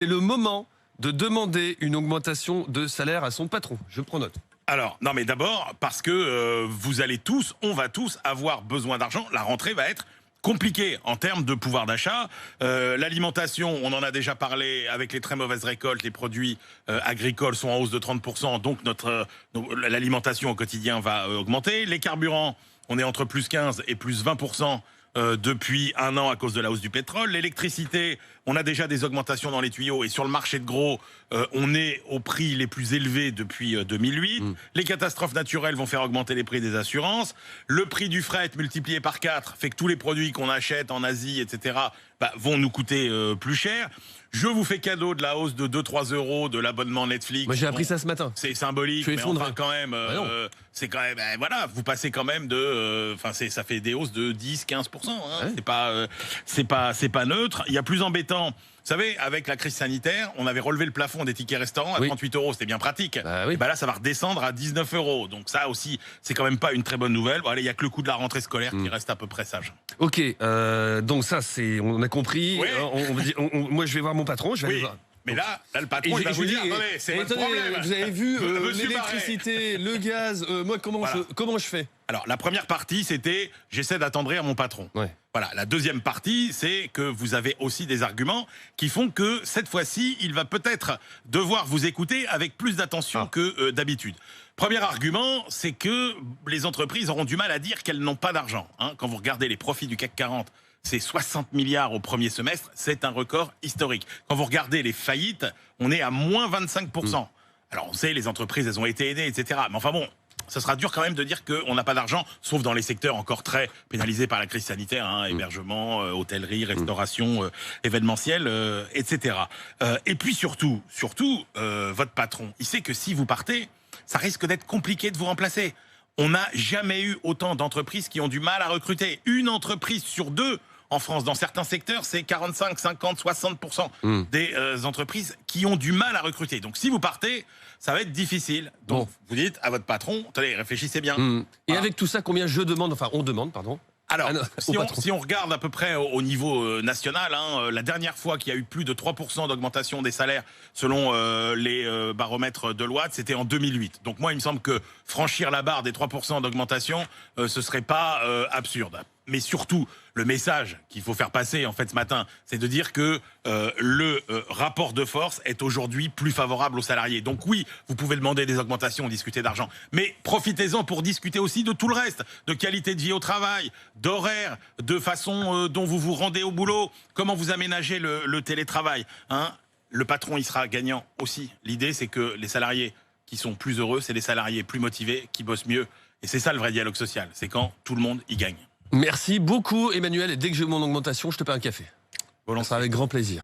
C'est le moment de demander une augmentation de salaire à son patron. Je prends note. Alors, non mais d'abord, parce que vous allez tous, on va tous avoir besoin d'argent. La rentrée va être compliquée en termes de pouvoir d'achat. L'alimentation, on en a déjà parlé, avec les très mauvaises récoltes, les produits agricoles sont en hausse de 30%, donc l'alimentation au quotidien va augmenter. Les carburants, on est entre plus 15 et plus 20%. Depuis un an à cause de la hausse du pétrole. L'électricité, on a déjà des augmentations dans les tuyaux et sur le marché de gros, on est aux prix les plus élevés depuis 2008. Les catastrophes naturelles vont faire augmenter les prix des assurances. Le prix du fret multiplié par 4 fait que tous les produits qu'on achète en Asie, etc., vont nous coûter plus cher. Je vous fais cadeau de la hausse de 2-3 euros de l'abonnement Netflix. Moi j'ai appris ça ce matin. C'est symbolique, mais enfin quand même, c'est quand même, voilà, vous passez quand même de, ça fait des hausses de 10-15%. Hein. C'est pas neutre. Il y a plus embêtant. Vous savez, avec la crise sanitaire, on avait relevé le plafond des tickets restaurants à 38 euros. C'était bien pratique. Et là, ça va redescendre à 19 euros. Donc ça aussi, c'est quand même pas une très bonne nouvelle. Bon, allez, il y a que le coût de la rentrée scolaire qui reste à peu près sage. Ok, donc ça, on a compris. Oui. Moi, je vais voir mon patron. Je vais aller voir. Mais là, le patron, il va vous dire, attendez, c'est votre problème. Vous avez vu l'électricité, le gaz, moi, comment je fais? Alors, la première partie, c'était « j'essaie d'attendrir mon patron ». Voilà. La deuxième partie, c'est que vous avez aussi des arguments qui font que cette fois-ci, il va peut-être devoir vous écouter avec plus d'attention que d'habitude. Premier argument, c'est que les entreprises auront du mal à dire qu'elles n'ont pas d'argent. Hein. Quand vous regardez les profits du CAC 40, c'est 60 milliards au premier semestre, c'est un record historique. Quand vous regardez les faillites, on est à moins 25%. Alors on sait, les entreprises, elles ont été aidées, etc. Mais enfin bon, ça sera dur quand même de dire qu'on n'a pas d'argent, sauf dans les secteurs encore très pénalisés par la crise sanitaire, hein, hébergement, hôtellerie, restauration, événementiel, etc. Et puis surtout, votre patron, il sait que si vous partez, ça risque d'être compliqué de vous remplacer. On n'a jamais eu autant d'entreprises qui ont du mal à recruter. Une entreprise sur deux en France, dans certains secteurs, c'est 45, 50, 60% des entreprises qui ont du mal à recruter. Donc si vous partez, ça va être difficile. Donc vous dites à votre patron, attendez, réfléchissez bien. Et avec tout ça, combien on demande, pardon. Alors, si on regarde à peu près au niveau national, hein, la dernière fois qu'il y a eu plus de 3% d'augmentation des salaires selon les baromètres Deloitte, c'était en 2008. Donc moi, il me semble que franchir la barre des 3% d'augmentation, ce serait pas absurde. Mais surtout, le message qu'il faut faire passer en fait ce matin, c'est de dire que le rapport de force est aujourd'hui plus favorable aux salariés. Donc oui, vous pouvez demander des augmentations, discuter d'argent, mais profitez-en pour discuter aussi de tout le reste, de qualité de vie au travail, d'horaire, de façon dont vous vous rendez au boulot, comment vous aménagez le télétravail. Hein. Le patron, il sera gagnant aussi. L'idée, c'est que les salariés qui sont plus heureux, c'est les salariés plus motivés, qui bossent mieux. Et c'est ça le vrai dialogue social, c'est quand tout le monde y gagne. Merci beaucoup, Emmanuel. Et dès que j'ai mon augmentation, je te paie un café. Volontiers. Ça sera avec grand plaisir.